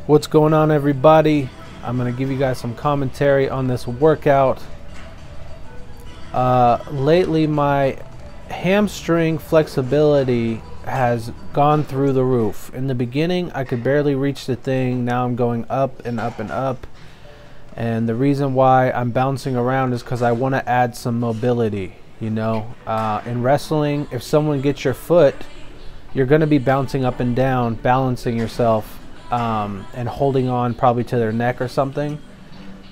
What's going on, everybody? I'm gonna give you guys some commentary on this workout. Lately my hamstring flexibility has gone through the roof. In the beginning I could barely reach the thing. Now I'm going up and up and up, and the reason why I'm bouncing around is because I want to add some mobility. You know, in wrestling, if someone gets your foot, you're going to be bouncing up and down, balancing yourself, and holding on probably to their neck or something.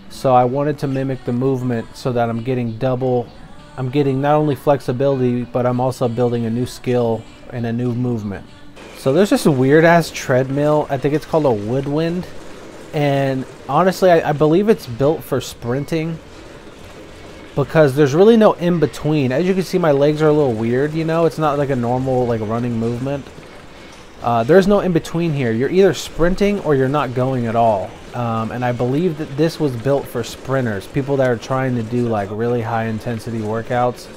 So I wanted to mimic the movement so that I'm getting not only flexibility, but I'm also building a new skill and a new movement. So there's this weird ass treadmill. I think it's called a Woodwind, and honestly I believe it's built for sprinting, because there's really no in between. As you can see, my legs are a little weird, you know, it's not like a normal like running movement. There's no in between here. You're either sprinting or you're not going at all. And I believe that this was built for sprinters, people that are trying to do like really high intensity workouts.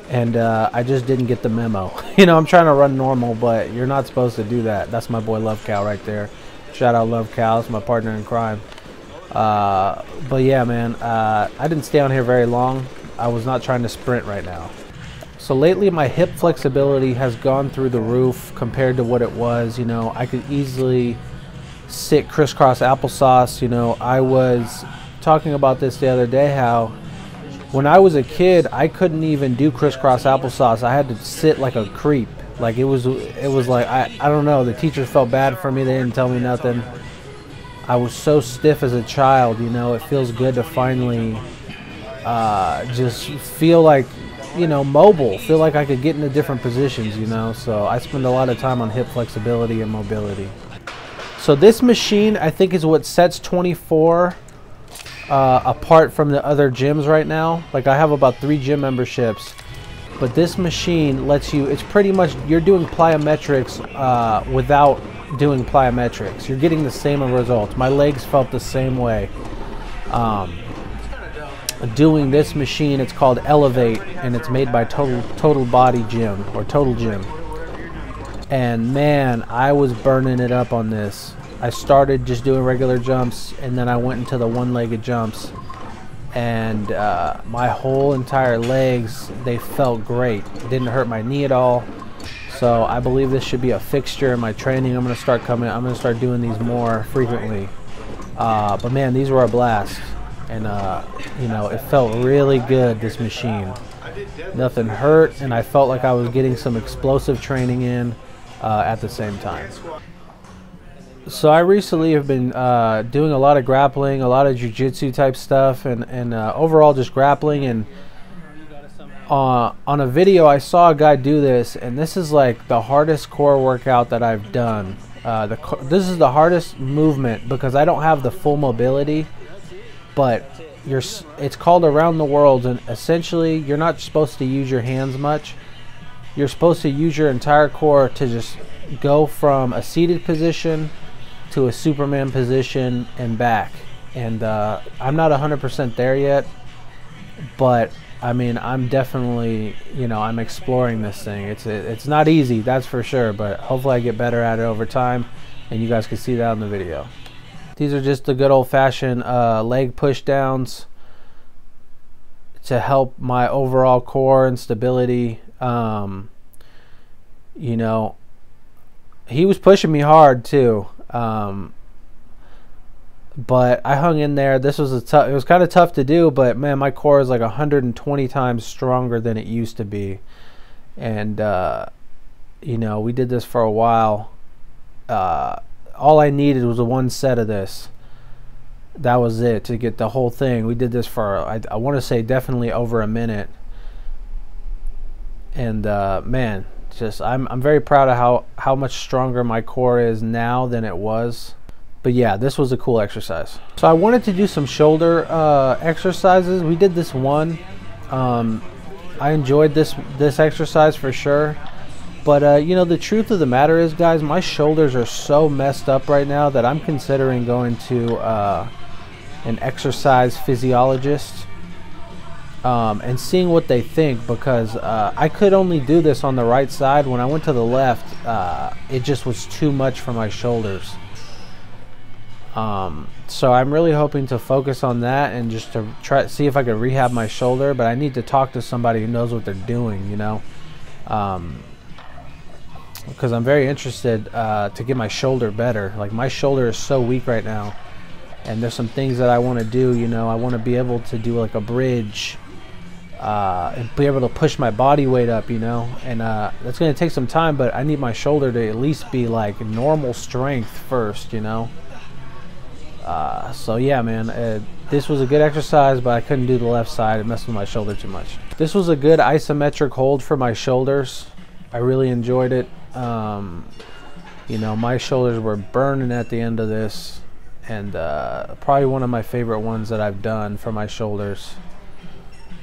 And I just didn't get the memo. You know, I'm trying to run normal, but you're not supposed to do that. That's my boy Love Cow right there. Shout out Love Cow, it's my partner in crime. But yeah, man, I didn't stay on here very long. I was not trying to sprint right now. So lately my hip flexibility has gone through the roof compared to what it was. You know, I could easily sit crisscross applesauce. You know, I was talking about this the other day, how when I was a kid I couldn't even do crisscross applesauce. I had to sit like a creep. Like it was like I don't know, the teachers felt bad for me. They didn't tell me nothing. I was so stiff as a child. You know, it feels good to finally just feel like, you know, mobile, feel like I could get into different positions, you know. So I spend a lot of time on hip flexibility and mobility. So this machine, I think, is what sets 24 apart from the other gyms right now. Like, I have about 3 gym memberships, but this machine lets you, it's pretty much, you're doing plyometrics without doing plyometrics. You're getting the same results. My legs felt the same way. Doing this machine, it's called Elevate, and it's made by Total Body Gym, or Total Gym. And man, I was burning it up on this. I started just doing regular jumps, and then I went into the one-legged jumps, and my whole entire legs, they felt great. It didn't hurt my knee at all. So I believe this should be a fixture in my training. I'm gonna start doing these more frequently. But man, these were a blast. And you know, it felt really good, this machine. Nothing hurt, and I felt like I was getting some explosive training in at the same time. So I recently have been doing a lot of grappling, a lot of jiu-jitsu type stuff, and overall just grappling. And on a video I saw a guy do this, and this is like the hardest core workout that I've done. This is the hardest movement because I don't have the full mobility. But it's called Around the World, and essentially you're not supposed to use your hands much. You're supposed to use your entire core to just go from a seated position to a Superman position and back. And I'm not 100% there yet, but I mean, I'm definitely, you know, I'm exploring this thing. It's not easy, that's for sure, but hopefully I get better at it over time, and you guys can see that in the video. These are just the good old-fashioned leg push downs to help my overall core and stability. You know, he was pushing me hard too, but I hung in there. This was it was kind of tough to do, but man, my core is like 120 times stronger than it used to be. And you know, we did this for a while. All I needed was one set of this. That was it to get the whole thing. We did this for I want to say definitely over a minute. And man, just I'm very proud of how much stronger my core is now than it was. But yeah, this was a cool exercise. So I wanted to do some shoulder exercises. We did this one. I enjoyed this exercise for sure. But you know, the truth of the matter is, guys, my shoulders are so messed up right now that I'm considering going to an exercise physiologist and seeing what they think, because I could only do this on the right side. When I went to the left, it just was too much for my shoulders. So I'm really hoping to focus on that and just to try to see if I can rehab my shoulder, but I need to talk to somebody who knows what they're doing, you know, because I'm very interested to get my shoulder better. Like, my shoulder is so weak right now, and there's some things that I want to do, you know. I want to be able to do like a bridge and be able to push my body weight up, you know, and that's going to take some time, but I need my shoulder to at least be like normal strength first, you know. So yeah, man, this was a good exercise, but I couldn't do the left side. It messed with my shoulder too much. This was a good isometric hold for my shoulders. I really enjoyed it. You know, my shoulders were burning at the end of this, and probably one of my favorite ones that I've done for my shoulders.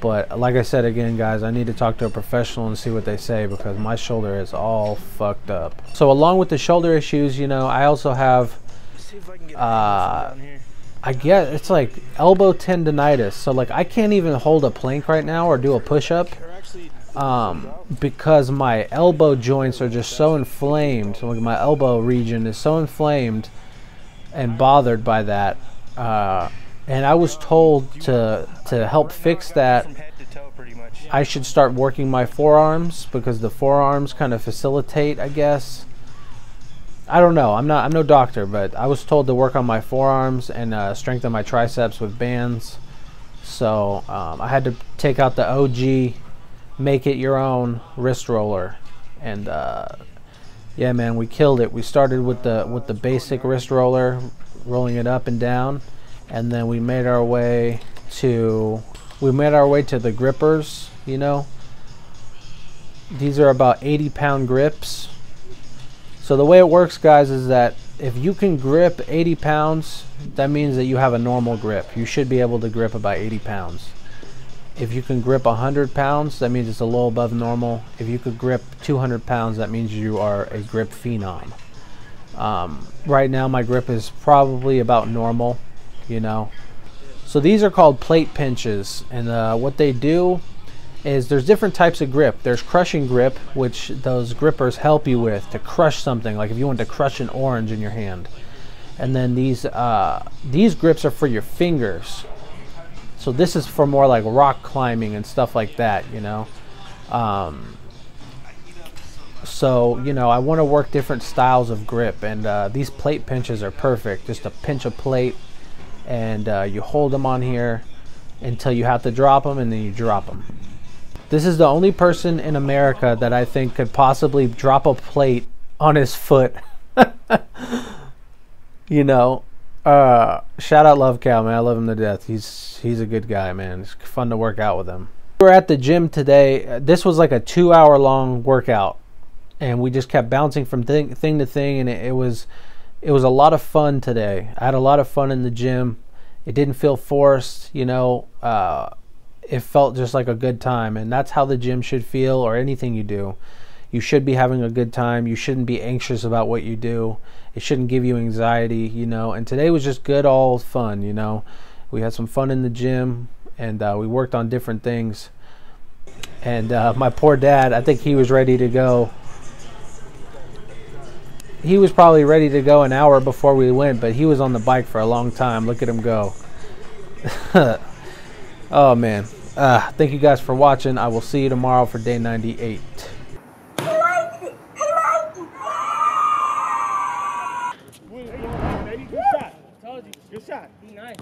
But like I said again, guys, I need to talk to a professional and see what they say, because my shoulder is all fucked up. So along with the shoulder issues, you know, I also have I guess it's like elbow tendonitis. So like, I can't even hold a plank right now or do a push-up because my elbow joints are just so inflamed. So like, my elbow region is so inflamed and bothered by that, and I was told to help fix that, I should start working my forearms, because the forearms kind of facilitate, I guess. I don't know. I'm no doctor, but I was told to work on my forearms and strengthen my triceps with bands. So I had to take out the OG, make it your own wrist roller, and yeah, man, we killed it. We started with the basic wrist roller, rolling it up and down, and then we made our way to the grippers. You know, these are about 80-pound grips. So the way it works, guys, is that if you can grip 80 pounds, that means that you have a normal grip. You should be able to grip about 80 pounds. If you can grip 100 pounds, that means it's a little above normal. If you could grip 200 pounds, that means you are a grip phenom. Right now, my grip is probably about normal, you know. So these are called plate pinches, and what they do is there's different types of grip. There's crushing grip, which those grippers help you with to crush something, like if you want to crush an orange in your hand. And then these grips are for your fingers. So this is for more like rock climbing and stuff like that, you know. So, you know, I want to work different styles of grip, and these plate pinches are perfect. Just to pinch a plate, and you hold them on here until you have to drop them, and then you drop them. This is the only person in America that I think could possibly drop a plate on his foot. You know, shout out Love Cow, man. I love him to death. He's a good guy, man. It's fun to work out with him. We were at the gym today. This was like a 2-hour long workout, and we just kept bouncing from thing to thing, and it was a lot of fun today. I had a lot of fun in the gym. It didn't feel forced, you know. It felt just like a good time, and that's how the gym should feel, or anything you do. You should be having a good time. You shouldn't be anxious about what you do. It shouldn't give you anxiety, you know. And today was just good, all fun, you know. We had some fun in the gym, and we worked on different things. And my poor dad, I think he was ready to go. He was probably ready to go an hour before we went, but he was on the bike for a long time. Look at him go. Oh, man. Thank you guys for watching. I will see you tomorrow for day 98. Good shot. Be nice.